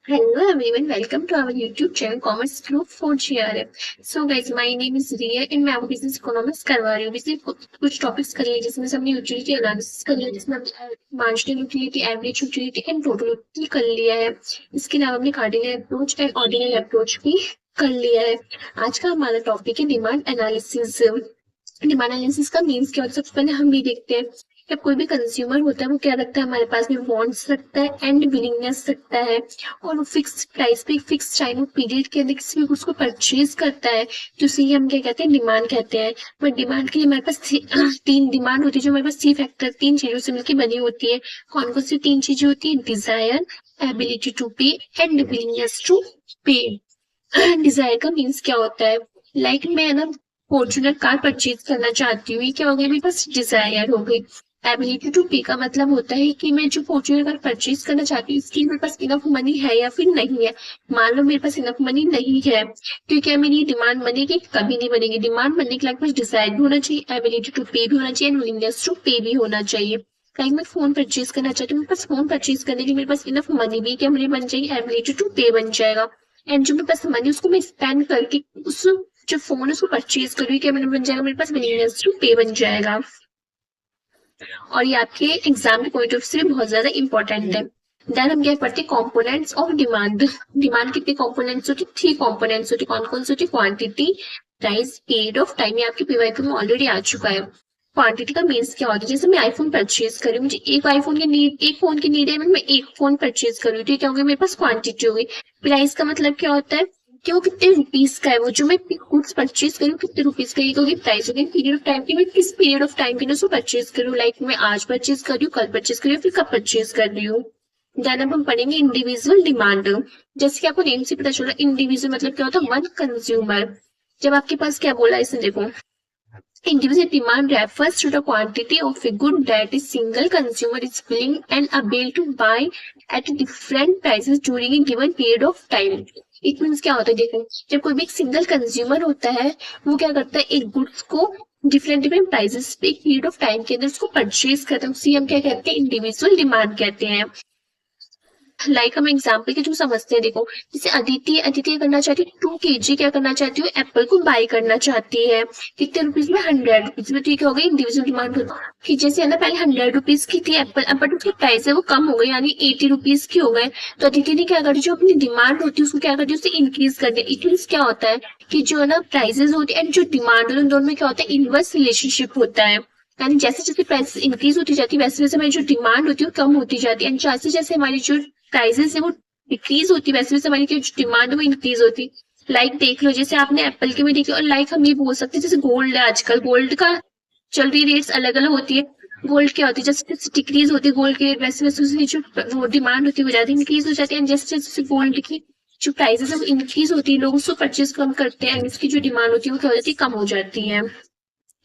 Hello everyone, welcome to our YouTube channel Commerce Group for GRF. So guys, my name is Riya and मैं आपको business economics करवा रही हूँ। Basic कुछ topics कर लिए जिसमें से हमने यूटिलिटी एनालिसिस कर लिया, जिसमें हमने marginal utility, average utility and total utility कर लिया है। इसके अलावा हमने cardinal approach and ordinal approach भी कर लिया है। आज का हमारा टॉपिक है डिमांड एनालिसिस। डिमांड एनालिसिस का मीन्स क्या होता है, सबसे पहले हम भी देखते हैं कि कोई भी कंज्यूमर होता है वो क्या रखता है, हमारे पास में वांट्स रखता है एंड विलिंगनेस रखता है, और वो फिक्स प्राइस पे फिक्स टाइम पीरियड के अंदर किसी भी गुड्स को परचेज करता है, तो उसे हम क्या कहते हैं, डिमांड कहते हैं। बट डिमांड के लिए हमारे पास तीन डिमांड होती है, जो हमारे पास सी फैक्टर तीन चीजों से मिलकर बनी होती है। कौन कौन सी तीन चीजें होती है? डिजायर, एबिलिटी टू पे एंड विलिंगनेस टू पे। डिजायर का मीन्स क्या होता है? लाइक मैं ना फॉर्च्यूनर कार परचेज करना चाहती हूँ, ये क्या हो गया, मेरे पास डिजायर हो गई। एबिलिटी टू पे का मतलब होता है कि मैं जो फॉर्च्यूनर कार परचेज करना चाहती हूँ, इसकी मेरे पास इनफ मनी है या फिर नहीं है। मान लो मेरे पास इनफ मनी नहीं है, तो क्या मेरी डिमांड बनेगी? कभी नहीं बनेगी। डिमांड बनने के लिए मेरे पास डिजायर भी होना चाहिए, एबिलिटी टू पे भी होना चाहिए, विलिंगनेस टू पे भी होना चाहिए। कहीं मैं फोन परचेज करना चाहती हूँ, मेरे पास फोन परचेज करने के लिए मेरे पास इनफ मनी भी क्या मेरी बन जाएगी, एबिलिटी टू पे बन जाएगा। एंड जो मेरे पास मनी उसको मैं स्पेंड करके उस जो फोन है उसको परचेज कर रही हूँ, क्या मेरे बन जाएगा, मेरे पास विलिंगनेस टू पे बन जाएगा। और ये आपके एग्जाम के पॉइंट ऑफ से बहुत ज्यादा इंपॉर्टेंट है। देन हम क्या पढ़ते हैं, कॉम्पोनेंट्स ऑफ डिमांड। डिमांड कितने कॉम्पोनेंट्स होती है? थ्री कॉम्पोनेंट्स होती है। कौन कौन सी होती है? Quantity, price, period of time. ये आपके पीवाईक्यू में ऑलरेडी आ चुका है। क्वांटिटी का मीन्स क्या होता है? जैसे मैं आईफोन परचेज कर रही हूँ, मुझे एक आईफोन की नीड, एक फोन की नीड है, मैं एक फोन परचेज कर रही हूँ, तो क्या होगा, मेरे पास क्वांटिटी होगी। प्राइस का मतलब क्या होता है कि वो कितने रुपीज का है, वो जो मैं गुड्स परचेज करूँ कितने रुपीज का, ये होगी प्राइस। होगी पीरियड ऑफ टाइम की, मैं किस पीरियड ऑफ टाइम के लिए उसको परचेज करूँ, लाइक मैं आज परचेज कर रही हूँ, कल परचेज कर रही हूँ, फिर कब परचेज कर रही हूँ। देन अब हम पढ़ेंगे इंडिविजुअल डिमांड। जैसे कि आपको नेम से पता चला, इंडिविजुअल मतलब क्या होता है, वन कंज्यूमर। जब आपके पास क्या बोला है, इसे देखो, individual demand refers to the quantity of a good that a single consumer is willing and able to buy at different prices during a given period of time. It means क्या होता है, देखो, जब कोई भी एक सिंगल कंज्यूमर होता है, वो क्या करता है, एक गुड्स को डिफरेंट डिफरेंट प्राइसेस पे एक पीरियड ऑफ टाइम के अंदर उसको परचेज करता है, उसी हम क्या कहते हैं, इंडिविजुअल डिमांड कहते हैं। लाइक हम एग्जाम्पल के थ्रू समझते हैं। देखो, जैसे अदिति अदिति करना चाहती है 2 kg, क्या करना चाहती है, एप्पल को बाय करना चाहती है, कितने रुपीज में, 100 रुपीज में। तो ये क्या हो गई, इंडिविजुअल डिमांड कि जैसे है ना, पहले 100 रुपीज की थी एप्पल, अब बट उसकी प्राइस है वो कम हो गई, यानी 80 रुपीज की हो गए। तो अदिति ने क्या करी, जो अपनी डिमांड होती है उसको क्या करती है, उसे इंक्रीज कर दिया। इट मीन्स क्या होता है कि जो है ना प्राइसेस होती है एंड जो डिमांड होती है, उन दोनों में क्या होता है, इनवर्स रिलेशनशिप होता है। यानी जैसे जैसे प्राइस इंक्रीज होती जाती है, वैसे वैसे हमारी जो डिमांड होती है वो कम होती जाती है, एंड जैसे जैसे हमारी जो प्राइसेस है वो डिक्रीज होती, वैसे वैसे हमारी जो डिमांड है वो इंक्रीज होती। लाइक देख लो, जैसे आपने एप्पल के में देखी, और लाइक हम ये बोल सकते हैं, जैसे गोल्ड है, आजकल गोल्ड का चल रही रेट्स अलग अलग होती है। गोल्ड क्या होती है, जैसे जैसे डिक्रीज होती है गोल्ड की रेट, वैसे वैसे उसकी जो डिमांड होती है वो ज्यादा इंक्रीज हो जाती है, जैसे जैसे गोल्ड की जो प्राइसेस है वो इंक्रीज होती है, लोग उसको परचेज कम करते हैं, इसकी जो डिमांड होती है वो क्या हो जाती है, कम हो जाती है।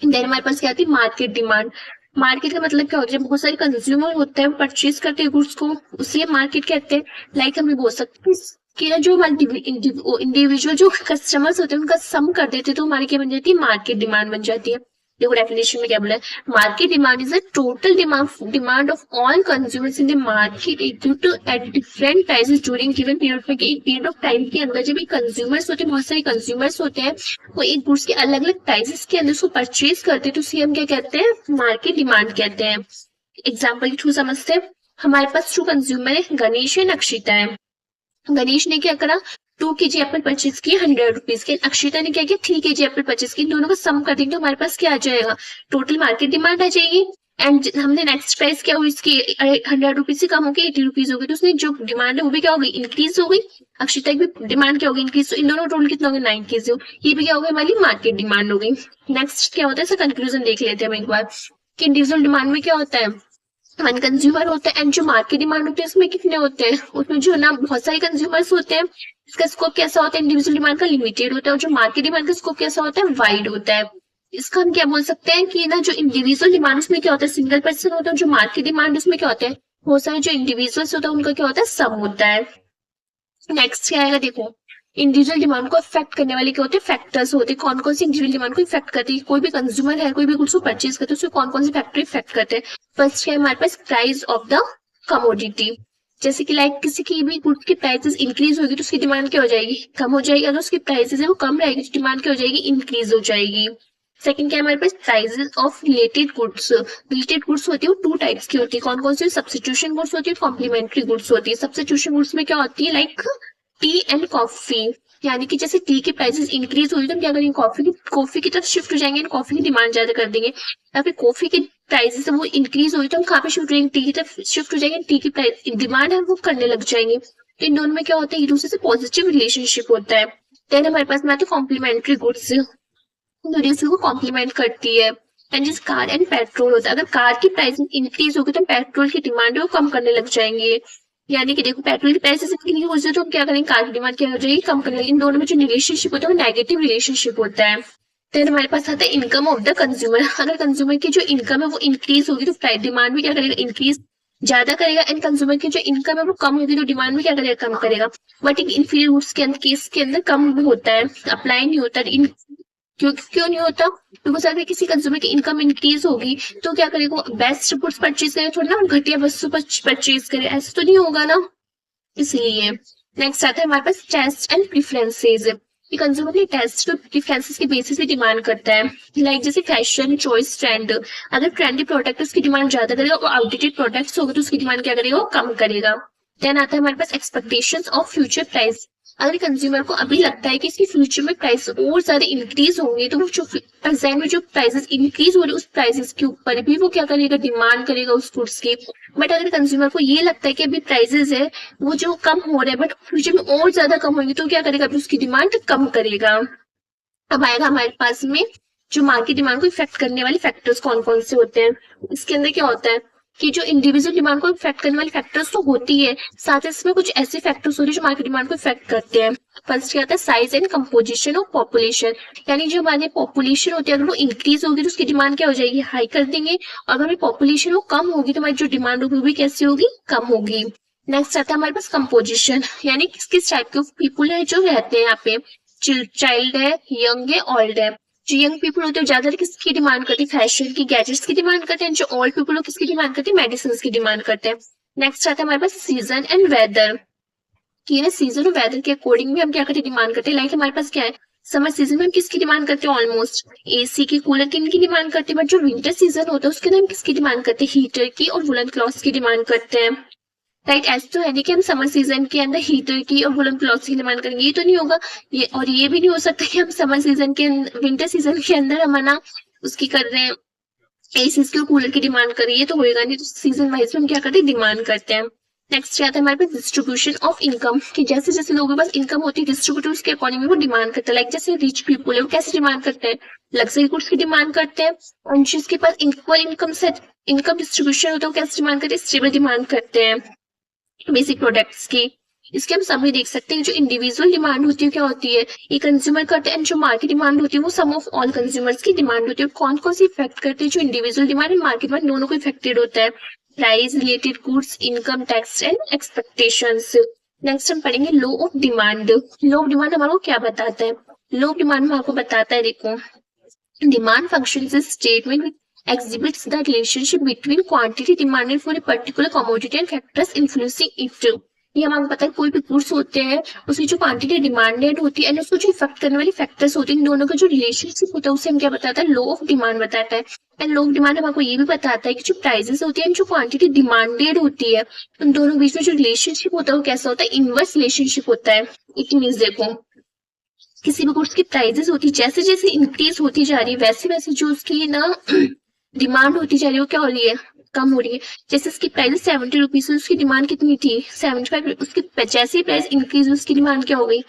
देन हमारे पास क्या आती है, मार्केट डिमांड। मार्केट का मतलब क्या होता है, जब बहुत सारे कंज्यूमर होते हैं परचेज करते हैं गुड्स को, उसे मार्केट कहते हैं। लाइक हम बोल सकते हैं कि ना, जो हमारे इंडिविजुअल जो कस्टमर्स होते हैं उनका सम कर देते हैं, तो हमारी क्या बन जाती है, मार्केट डिमांड बन जाती है। देखो डेफिनेशन में क्या बोला है, market demand is the total demand of all consumers in the market at different prices during given period में। एक पीरियड ऑफ टाइम के अंदर जब कंज्यूमर्स होते हैं, बहुत सारे कंज्यूमर्स होते हैं, वो एक गुड्स के अलग अलग प्राइसेस के अंदर उसको परचेज करते हैं, तो उसे हम क्या कहते हैं, मार्केट डिमांड कहते हैं। एग्जाम्पल के थ्रू समझते हैं। हमारे पास टू कंज्यूमर है, गणेश है, अक्षिता है। गणेश ने क्या करा, 2 kg एप्पल परचेज किए 100 रुपीज के, अक्षिता ने क्या किया, 3 kg एप्पल परचेज किए। दोनों का सम कर देंगे तो हमारे पास क्या आ जाएगा, टोटल मार्केट डिमांड आ जाएगी। एंड हमने नेक्स्ट प्राइस क्या हुई इसकी, 100 रुपीज से कम हो गई, 80 रुपीज हो गई, तो उसने जो डिमांड है वो भी क्या हो गई, इंक्रीज हो गई। अक्षिता की भी डिमांड क्या होगी, इंक्रीज। तो इन दोनों टोटल कितना हो गया, 9 kg हो, ये भी क्या हो गई, हमारी मार्केट डिमांड हो गई। नेक्स्ट क्या होता है, इसका कंक्लूजन देख लेते हैं हम एक बार, कि इंडिविजुअल डिमांड में क्या होता है, वन कंज्यूमर होता है, एंड जो मार्केट डिमांड होती है उसमें कितने होते हैं, उसमें जो है ना बहुत सारे कंज्यूमर्स होते हैं। इसका स्कोप कैसा होता है, इंडिविजुअल डिमांड का लिमिटेड होता है, और जो मार्केट डिमांड का स्कोप कैसा होता है, वाइड होता है। इसका हम क्या बोल सकते हैं कि ना, जो इंडिविजुअल डिमांड उसमें क्या होता है, सिंगल पर्सन होता है, जो मार्केट डिमांड उसमें क्या होता है, बहुत सारे जो इंडिविजुअल्स होता है उनका क्या होता है, सम होता है। नेक्स्ट क्या आएगा, देखो, इंडिविजुअल डिमांड को अफेक्ट करने वाले क्या होते हैं, फैक्टर्स होते हैं। कौन कौन से इंडिविजुअल डिमांड को इफेक्ट करते हैं, कोई भी कंज्यूमर है, कोई भी गुड्स को परचेज करते हैं, उसको कौन कौन से फैक्टर इफेक्ट करते हैं। फर्स्ट है हमारे पास प्राइस ऑफ द कमोडिटी। जैसे कि लाइक किसी की भी गुड्स की प्राइसेस इंक्रीज होगी तो उसकी डिमांड क्या हो जाएगी, कम हो जाएगी। अगर उसकी प्राइसेस है वो कम रहेगी तो डिमांड क्या हो जाएगी, इंक्रीज हो जाएगी। सेकंड क्या है हमारे पास, prices of related goods. Related goods होती है वो टू टाइप्स की होती है, कौन कौन सी, सब्स्टिट्यूशन गुड्स होती है, कॉम्प्लीमेंट्री गुड्स होती है। सब्स्टिट्यूशन गुड्स में क्या होती है, लाइक टी एंड कॉफी, यानी कि जैसे टी की प्राइसेस इंक्रीज हुई तो हम क्या करेंगे, कॉफी की तरफ शिफ्ट हो जाएंगे, कॉफी की डिमांड ज्यादा कर देंगे। या फिर कॉफी की प्राइसेस वो इंक्रीज हुई तो हम कहाँ पे शिफ्ट हो जाएंगे, टी की तरफ शिफ्ट हो जाएंगे, टी की प्राइस डिमांड है वो करने लग जाएंगे। तो इन दोनों में क्या होता है, एक दूसरे से पॉजिटिव रिलेशनशिप होता है। देन हमारे पास में आते हैं कॉम्प्लीमेंट्री गुड्स, जो दूसरे को कॉम्प्लीमेंट करती है। एंड जिस कार एंड पेट्रोल होता है, अगर कार की प्राइस इंक्रीज होगी तो पेट्रोल की डिमांड है वो कम करने लग जाएंगे। यानी कि देखो पेट्रोल की प्राइसेस इंक्रीज हो जाए तो हम क्या करेंगे, कार की डिमांड क्या हो जाएगी, कम करने लगेगी। इन दोनों में जो रिलेशनशिप होता है वो नेगेटिव रिलेशनशिप होता है। फिर हमारे पास आता है इनकम ऑफ द कंज्यूमर। अगर कंज्यूमर की जो इनकम है वो इंक्रीज होगी तो डिमांड भी क्या करेगा, इंक्रीज ज्यादा करेगा। एंड कंज्यूमर की जो इनकम है वो कम होगी तो डिमांड भी क्या करेगा, कम करेगा। बट एक इंफीरियर गुड्स के अंदर केस के अंदर कम होता है, अप्लाई नहीं होता। क्यों नहीं होता, बिकॉज अगर किसी कंज्यूमर की इनकम इंक्रीज होगी तो क्या करेगा, बेस्ट गुड्स परचेज करे, थोड़ा ना घटिया वस्तु परचेज करे, ऐसा तो नहीं होगा ना, इसलिए। नेक्स्ट आता है हमारे पास टेस्ट एंड प्रेफरेंसेस। ये कंज्यूमर के टेस्ट और प्रेफरेंसेस के बेसिस पे डिमांड करता है। लाइक जैसे फैशन, चॉइस, ट्रेंड। अगर ट्रेंडी प्रोडक्ट उसकी डिमांड ज्यादा करेगा और आउटडेटेड प्रोडक्ट्स होगा तो उसकी डिमांड क्या करेगा, वो कम करेगा। देन आता है हमारे पास एक्सपेक्टेशंस ऑफ फ्यूचर प्राइस। अगर कंज्यूमर को अभी लगता है कि इसकी फ्यूचर में प्राइस और ज्यादा इंक्रीज होंगे तो वो जो प्रेजेंट में जो प्राइसेस इंक्रीज हो रही है उस प्राइसेस के ऊपर भी वो क्या करेगा, डिमांड करेगा उस गुड्स की। बट अगर कंज्यूमर को ये लगता है कि अभी प्राइसेस है वो जो कम हो रहा है बट फ्यूचर में और ज्यादा कम होंगे तो क्या करेगा, अभी उसकी डिमांड कम करेगा। अब आएगा हमारे पास में जो मार्केट डिमांड को इफेक्ट करने वाले फैक्टर्स कौन कौन से होते हैं। इसके अंदर क्या होता है कि जो इंडिविजुअल डिमांड को इफेक्ट करने वाले फैक्टर्स तो होती है, साथ ही इसमें कुछ ऐसे फैक्टर्स होते हैं जो मार्केट डिमांड को इफेक्ट करते हैं। फर्स्ट क्या आता है, size and composition of population. यानी जो हमारी पॉपुलेशन होती है अगर वो इंक्रीज होगी तो उसकी डिमांड क्या हो जाएगी, हाई कर देंगे। और अगर हमारी पॉपुलेशन वो कम होगी तो हमारी जो डिमांड होगी वो भी कैसी होगी, कम होगी। नेक्स्ट आता है हमारे पास कंपोजिशन, यानी किस किस टाइप के पीपुल है जो रहते हैं यहाँ पे। चाइल्ड है, यंग है, ओल्ड है। जो यंग पीपल होते हैं ज्यादा किसकी डिमांड करते हैं, फैशन की, गैजेट्स की डिमांड करते हैं। जो ओल्ड पीपल हो किसकी डिमांड करते हैं, मेडिसिन की डिमांड करते हैं। नेक्स्ट आता है हमारे पास सीजन एंड वेदर, कि ना सीजन और वेदर के अकॉर्डिंग भी हम क्या करते हैं, डिमांड करते हैं। लाइक हमारे पास क्या है, समर सीजन में हम किसकी डिमांड करते हैं, ऑलमोस्ट एसी की, कूलर की, इनकी डिमांड करते हैं। बट जो विंटर सीजन होता है उसके अंदर हम किसकी डिमांड करते हैं, हीटर की और वुलन क्लॉथ्स की डिमांड करते हैं। राइट, ऐसा तो है नहीं कि हम समर सीजन के अंदर हीटर की और वुलन क्लॉथ्स की डिमांड करेंगे, ये तो नहीं होगा। ये भी नहीं हो सकता कि हम समर सीजन के विंटर सीजन के अंदर हम ना उसकी कर रहे हैं एसी की और कूलर की डिमांड करें, ये तो होएगा नहीं। तो सीजन वाइज में हम क्या करते हैं, डिमांड करते हैं। नेक्स्ट आता है हमारे पास डिस्ट्रीब्यूशन ऑफ इनकम, कि जैसे जैसे लोगों के पास इनकम होती है डिस्ट्रीब्यूटर्स के अकॉर्डिंग वो डिमांड करते हैं। लाइक जैसे रिच पीपल है वो कैसे डिमांड करते हैं, लग्जरी गुड्स की डिमांड करते हैं। और जिसके पास equal income set income distribution होता है वो कैसे डिमांड करते हैं, स्टेबल डिमांड करते हैं बेसिक प्रोडक्ट्स की। इसके हम सभी देख सकते हैं जो इंडिविजुअल डिमांड होती है क्या होती है, ये कंज्यूमर करते हैं। जो मार्केट डिमांड होती है वो सम ऑफ ऑल कंज्यूमर्स की डिमांड होती है। कौन कौन सी इफेक्ट करते हैं, जो individual demand and market demand दोनों को इफेक्टेड होता है। Price, related goods, income, tax and expectations. Next हम पढ़ेंगे law of demand. Law of demand हमारे को क्या बताता है, लॉ ऑफ डिमांड हमारे को बताता है, देखो demand function is a statement exhibits the relationship between quantity demanded for a particular commodity and factors influencing it। ये हमें पता है कोई भी गुड्स होते हैं उसकी जो क्वांटिटी डिमांडेड होती है एंड उसको जो इफेक्ट करने वाली फैक्टर्स होते हैं, इन दोनों का जो रिलेशनशिप होता है उसे हम क्या बताता है, लॉ ऑफ डिमांड बताता है। एंड लॉ ऑफ डिमांड हमको ये भी बताता है कि जो प्राइसेस होती है जो क्वांटिटी डिमांडेड होती है उन दोनों के बीच में जो रिलेशनशिप होता है वो कैसा होता है, इनवर्स रिलेशनशिप होता है। इट मीन्स देखो किसी भी गुड्स की प्राइसेस होती है जैसे जैसे इंक्रीज होती जा रही है वैसे वैसे जो उसकी ना डिमांड होती जा रही है वो क्या हो रही है, कम हो रही है। जैसे इसकी प्राइस 70 रुपीज, उसकी डिमांड कितनी थी 75, उसकी जैसे ही प्राइस इंक्रीज उसकी डिमांड क्या हो गई,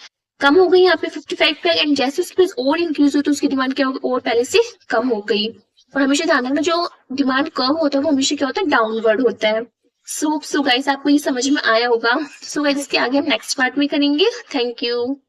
कम हो गई यहाँ पे 55 पे। एंड जैसे उसकी प्राइस और इंक्रीज हो तो उसकी डिमांड क्या हो गई, और पहले से कम हो गई। और हमेशा ध्यान रखना जो डिमांड कम होता है वो हमेशा क्या होता है, डाउनवर्ड होता है। सो गाइस आपको ये समझ में आया होगा। सो गाइस इसके आगे हम नेक्स्ट पार्ट में करेंगे। Thank you.